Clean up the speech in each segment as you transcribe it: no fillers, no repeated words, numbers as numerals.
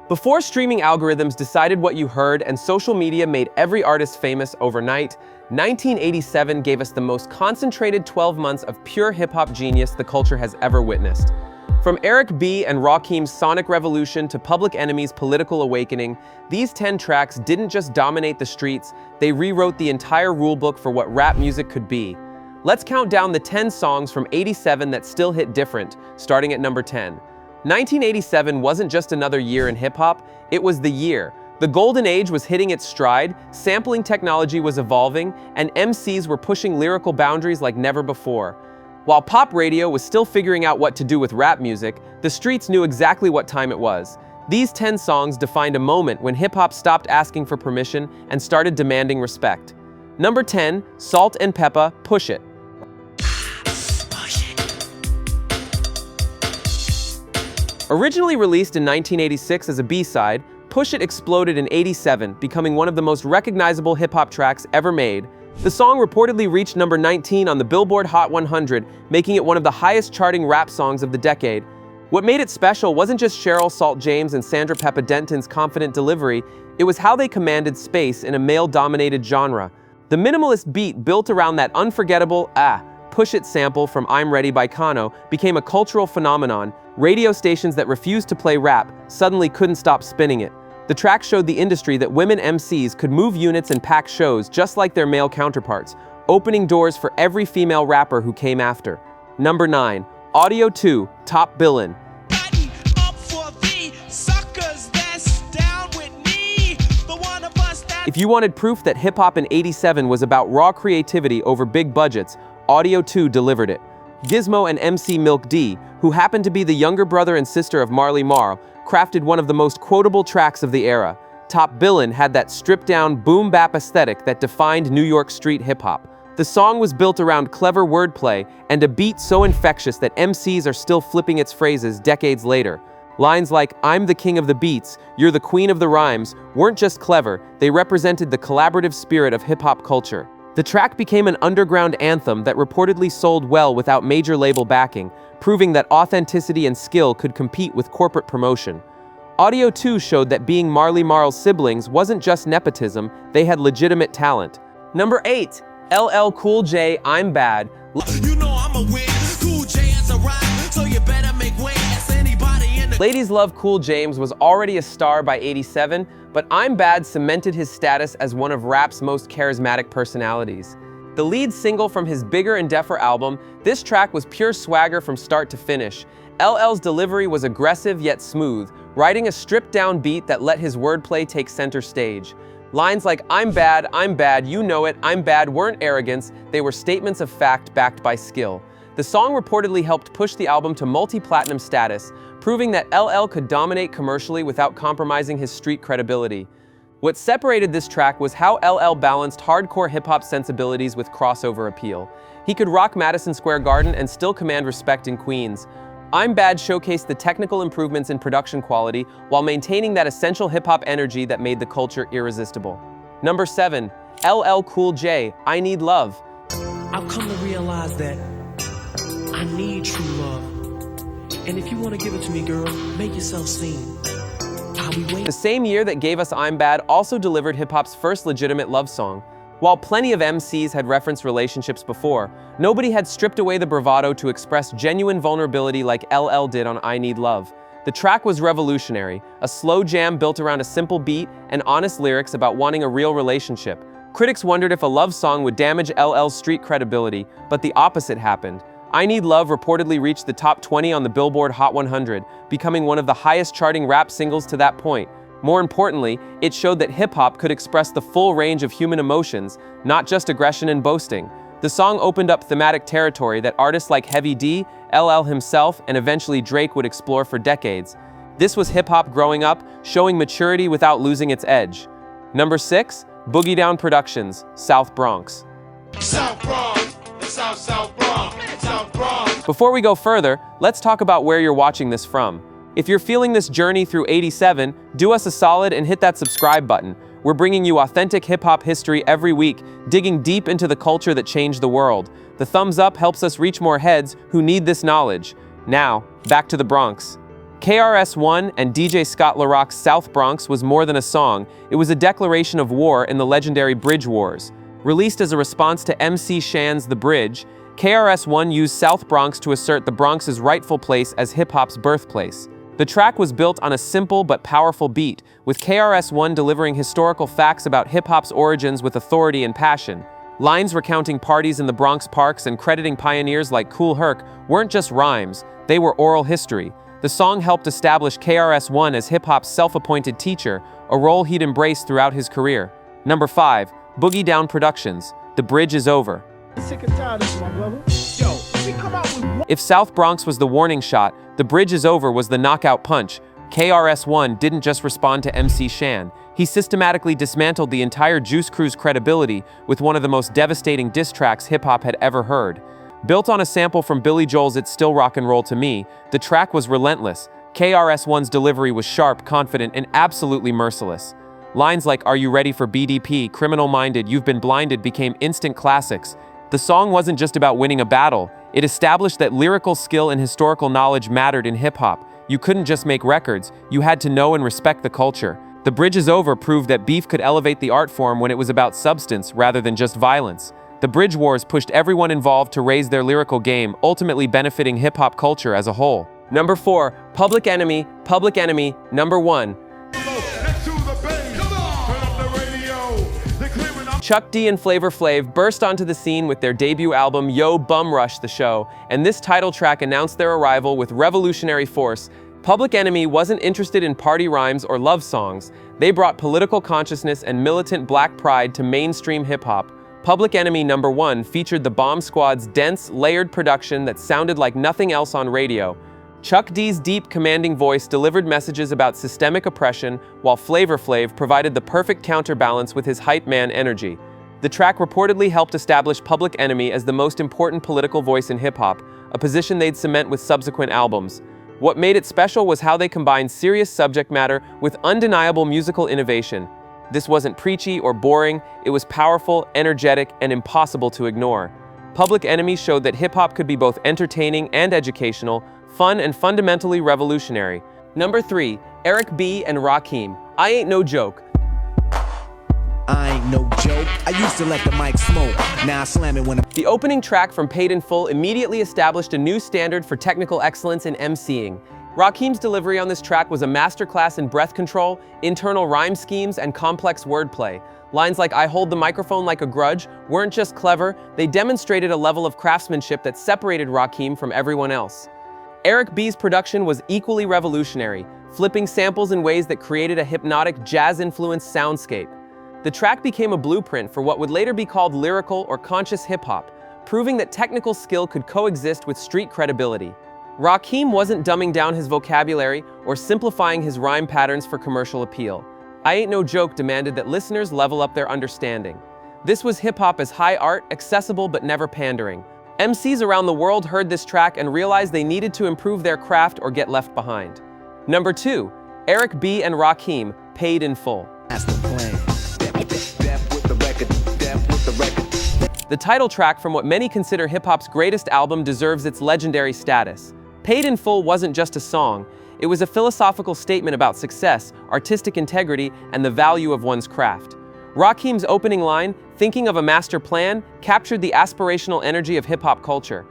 Before streaming algorithms decided what you heard and social media made every artist famous overnight, 1987 gave us the most concentrated 12 months of pure hip-hop genius the culture has ever witnessed. From Eric B. and Rakim's Sonic Revolution to Public Enemy's Political Awakening, these 10 tracks didn't just dominate the streets, they rewrote the entire rulebook for what rap music could be. Let's count down the 10 songs from '87 that still hit different, starting at number 10. 1987 wasn't just another year in hip-hop, it was the year. The golden age was hitting its stride, sampling technology was evolving, and MCs were pushing lyrical boundaries like never before. While pop radio was still figuring out what to do with rap music, the streets knew exactly what time it was. These 10 songs defined a moment when hip-hop stopped asking for permission and started demanding respect. Number 10, Salt-N-Pepa, Push It. Originally released in 1986 as a B-side, Push It exploded in '87, becoming one of the most recognizable hip-hop tracks ever made. The song reportedly reached number 19 on the Billboard Hot 100, making it one of the highest-charting rap songs of the decade. What made it special wasn't just Cheryl Salt James and Sandra Peppa Denton's confident delivery, it was how they commanded space in a male-dominated genre. The minimalist beat built around that unforgettable, Push It sample from I'm Ready by Kano became a cultural phenomenon. Radio stations that refused to play rap suddenly couldn't stop spinning it. The track showed the industry that women MCs could move units and pack shows just like their male counterparts, opening doors for every female rapper who came after. Number 9. Audio 2, Top Billin. If you wanted proof that hip-hop in '87 was about raw creativity over big budgets, Audio 2 delivered it. Gizmo and MC Milk D, who happened to be the younger brother and sister of Marley Marl, crafted one of the most quotable tracks of the era. Top Billin had that stripped-down boom-bap aesthetic that defined New York street hip-hop. The song was built around clever wordplay and a beat so infectious that MCs are still flipping its phrases decades later. Lines like, "I'm the king of the beats, you're the queen of the rhymes," weren't just clever, they represented the collaborative spirit of hip-hop culture. The track became an underground anthem that reportedly sold well without major label backing, proving that authenticity and skill could compete with corporate promotion. Audio 2 showed that being Marley Marl's siblings wasn't just nepotism, they had legitimate talent. Number 8. LL Cool J, I'm Bad. You know I'm a win. Cool J has arrived, so you better make way. Ask anybody in the Ladies Love Cool James was already a star by '87, but I'm Bad cemented his status as one of rap's most charismatic personalities. The lead single from his Bigger and Deffer album, this track was pure swagger from start to finish. LL's delivery was aggressive yet smooth, riding a stripped-down beat that let his wordplay take center stage. Lines like, I'm bad, you know it, I'm bad weren't arrogance, they were statements of fact backed by skill. The song reportedly helped push the album to multi-platinum status, proving that LL could dominate commercially without compromising his street credibility. What separated this track was how LL balanced hardcore hip-hop sensibilities with crossover appeal. He could rock Madison Square Garden and still command respect in Queens. I'm Bad showcased the technical improvements in production quality while maintaining that essential hip-hop energy that made the culture irresistible. Number 7. LL Cool J, I Need Love. I've come to realize that I need true love. And if you want to give it to me, girl, make yourself seen. I'll be waiting. The same year that gave us I'm Bad also delivered hip-hop's first legitimate love song. While plenty of MCs had referenced relationships before, nobody had stripped away the bravado to express genuine vulnerability like LL did on I Need Love. The track was revolutionary, a slow jam built around a simple beat and honest lyrics about wanting a real relationship. Critics wondered if a love song would damage LL's street credibility, but the opposite happened. I Need Love reportedly reached the top 20 on the Billboard Hot 100, becoming one of the highest-charting rap singles to that point. More importantly, it showed that hip-hop could express the full range of human emotions, not just aggression and boasting. The song opened up thematic territory that artists like Heavy D, LL himself, and eventually Drake would explore for decades. This was hip-hop growing up, showing maturity without losing its edge. Number 6, Boogie Down Productions, South Bronx. South Bronx, South Bronx, South Bronx. Before we go further, let's talk about where you're watching this from. If you're feeling this journey through '87, do us a solid and hit that subscribe button. We're bringing you authentic hip-hop history every week, digging deep into the culture that changed the world. The thumbs up helps us reach more heads who need this knowledge. Now, back to the Bronx. KRS-One and DJ Scott LaRock's South Bronx was more than a song, it was a declaration of war in the legendary Bridge Wars. Released as a response to MC Shan's The Bridge, KRS-One used South Bronx to assert the Bronx's rightful place as hip-hop's birthplace. The track was built on a simple but powerful beat, with KRS-One delivering historical facts about hip-hop's origins with authority and passion. Lines recounting parties in the Bronx parks and crediting pioneers like Kool Herc weren't just rhymes, they were oral history. The song helped establish KRS-One as hip-hop's self-appointed teacher, a role he'd embraced throughout his career. Number 5. Boogie Down Productions, The Bridge Is Over. Sick and tired of this, my brother. Yo, we come out with one. If South Bronx was the warning shot, The Bridge Is Over was the knockout punch. KRS-One didn't just respond to MC Shan. He systematically dismantled the entire Juice Crew's credibility with one of the most devastating diss tracks hip-hop had ever heard. Built on a sample from Billy Joel's It's Still Rock and Roll to Me, the track was relentless. KRS-One's delivery was sharp, confident, and absolutely merciless. Lines like "Are you ready for BDP?" "Criminal-minded," "You've been blinded" became instant classics. The song wasn't just about winning a battle, it established that lyrical skill and historical knowledge mattered in hip-hop. You couldn't just make records, you had to know and respect the culture. The Bridge Is Over proved that beef could elevate the art form when it was about substance rather than just violence. The Bridge Wars pushed everyone involved to raise their lyrical game, ultimately benefiting hip-hop culture as a whole. Number 4. Public Enemy, Number 1. Chuck D and Flavor Flav burst onto the scene with their debut album Yo Bum Rush the Show, and this title track announced their arrival with revolutionary force. Public Enemy wasn't interested in party rhymes or love songs. They brought political consciousness and militant black pride to mainstream hip-hop. Public Enemy Number 1 featured the Bomb Squad's dense, layered production that sounded like nothing else on radio. Chuck D's deep, commanding voice delivered messages about systemic oppression, while Flavor Flav provided the perfect counterbalance with his hype man energy. The track reportedly helped establish Public Enemy as the most important political voice in hip-hop, a position they'd cement with subsequent albums. What made it special was how they combined serious subject matter with undeniable musical innovation. This wasn't preachy or boring, it was powerful, energetic, and impossible to ignore. Public Enemy showed that hip-hop could be both entertaining and educational, fun and fundamentally revolutionary. Number 3. Eric B. and Rakim, I Ain't No Joke. I ain't no joke. I used to let the mic smoke. Now I slam it when The opening track from Paid in Full immediately established a new standard for technical excellence in MCing. Rakim's delivery on this track was a masterclass in breath control, internal rhyme schemes, and complex wordplay. Lines like "I hold the microphone like a grudge" weren't just clever, they demonstrated a level of craftsmanship that separated Rakim from everyone else. Eric B's production was equally revolutionary, flipping samples in ways that created a hypnotic, jazz-influenced soundscape. The track became a blueprint for what would later be called lyrical or conscious hip-hop, proving that technical skill could coexist with street credibility. Rakim wasn't dumbing down his vocabulary or simplifying his rhyme patterns for commercial appeal. I Ain't No Joke demanded that listeners level up their understanding. This was hip-hop as high art, accessible but never pandering. MCs around the world heard this track and realized they needed to improve their craft or get left behind. Number 2. Eric B. and Rakim, Paid in Full. that's the plan. The title track from what many consider hip-hop's greatest album deserves its legendary status. Paid in Full wasn't just a song, it was a philosophical statement about success, artistic integrity, and the value of one's craft. Rakim's opening line, "Thinking of a master plan," captured the aspirational energy of hip-hop culture.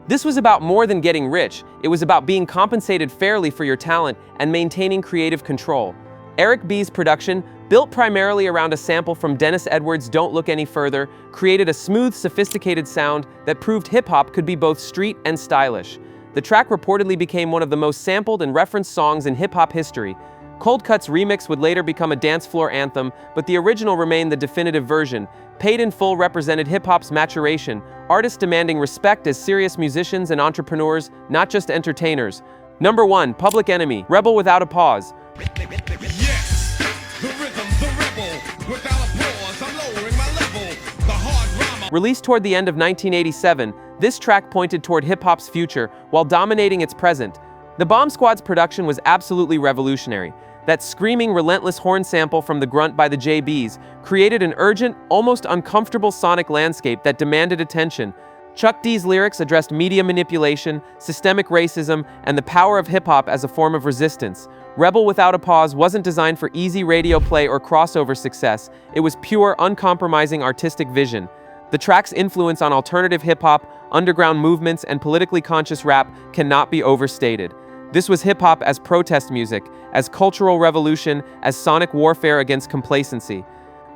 This was about more than getting rich, it was about being compensated fairly for your talent and maintaining creative control. Eric B's production, built primarily around a sample from Dennis Edwards' Don't Look Any Further, created a smooth, sophisticated sound that proved hip-hop could be both street and stylish. The track reportedly became one of the most sampled and referenced songs in hip-hop history. Cold Cut's remix would later become a dance floor anthem, but the original remained the definitive version. Paid in Full represented hip-hop's maturation, artists demanding respect as serious musicians and entrepreneurs, not just entertainers. Number 1, Public Enemy, Rebel Without a Pause. Yes, the rhythm, the rebel. Without a pause, I'm lowering my level. The hard rhyme. Released toward the end of 1987, this track pointed toward hip-hop's future while dominating its present. The Bomb Squad's production was absolutely revolutionary. That screaming, relentless horn sample from The Grunt by the JBs created an urgent, almost uncomfortable sonic landscape that demanded attention. Chuck D's lyrics addressed media manipulation, systemic racism, and the power of hip-hop as a form of resistance. Rebel Without a Pause wasn't designed for easy radio play or crossover success. It was pure, uncompromising artistic vision. The track's influence on alternative hip-hop, underground movements, and politically conscious rap cannot be overstated. This was hip-hop as protest music, as cultural revolution, as sonic warfare against complacency.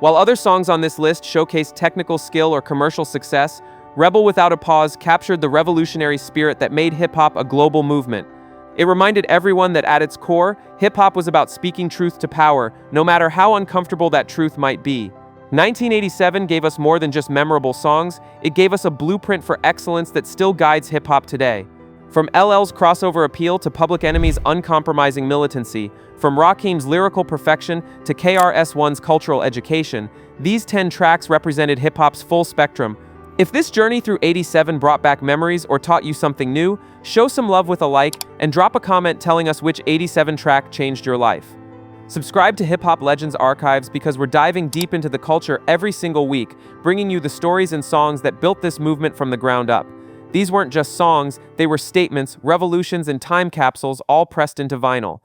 While other songs on this list showcased technical skill or commercial success, Rebel Without a Pause captured the revolutionary spirit that made hip-hop a global movement. It reminded everyone that at its core, hip-hop was about speaking truth to power, no matter how uncomfortable that truth might be. 1987 gave us more than just memorable songs, it gave us a blueprint for excellence that still guides hip-hop today. From LL's crossover appeal to Public Enemy's uncompromising militancy, from Rakim's lyrical perfection to KRS-One's cultural education, these 10 tracks represented hip-hop's full spectrum. If this journey through 87 brought back memories or taught you something new, show some love with a like and drop a comment telling us which 87 track changed your life. Subscribe to Hip Hop Legends Archives because we're diving deep into the culture every single week, bringing you the stories and songs that built this movement from the ground up. These weren't just songs, they were statements, revolutions, and time capsules all pressed into vinyl.